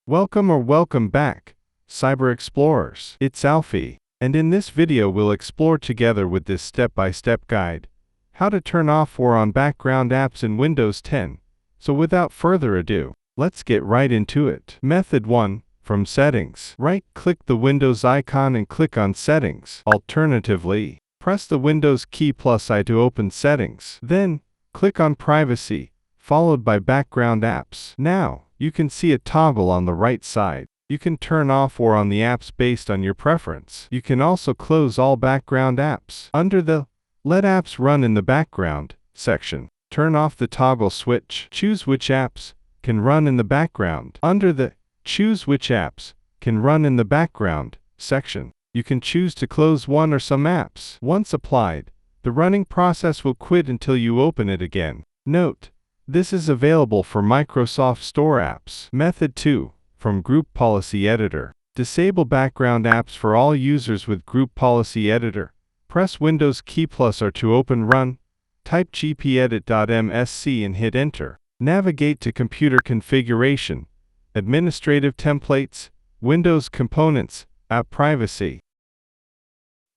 Welcome back, Cyber Explorers. It's Alfie, and in this video we'll explore together with this step-by-step guide, how to turn off or on background apps in Windows 10. So without further ado, let's get right into it. Method 1. From Settings. Right-click the Windows icon and click on Settings. Alternatively, press the Windows key +I to open Settings. Then, click on Privacy, followed by Background Apps. Now, you can see a toggle on the right side. You can turn off or on the apps based on your preference. You can also close all background apps. Under the Let Apps Run in the Background section, turn off the toggle switch. Choose which apps can run in the background. Under the Choose which apps can run in the background section, you can choose to close one or some apps. Once applied, the running process will quit until you open it again. Note: this is available for Microsoft Store apps. Method 2. From Group Policy Editor. Disable background apps for all users with Group Policy Editor. Press Windows key +R to open Run. Type gpedit.msc and hit Enter. Navigate to Computer Configuration, Administrative Templates, Windows Components, App Privacy.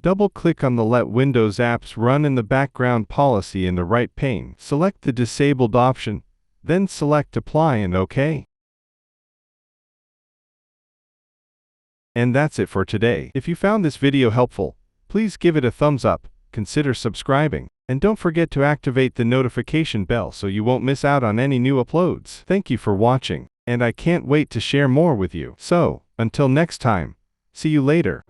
Double-click on the Let Windows Apps Run in the Background policy in the right pane. Select the Disabled option, then select Apply and OK. And that's it for today. If you found this video helpful, please give it a thumbs up, consider subscribing, and don't forget to activate the notification bell so you won't miss out on any new uploads. Thank you for watching, and I can't wait to share more with you. So, until next time, see you later.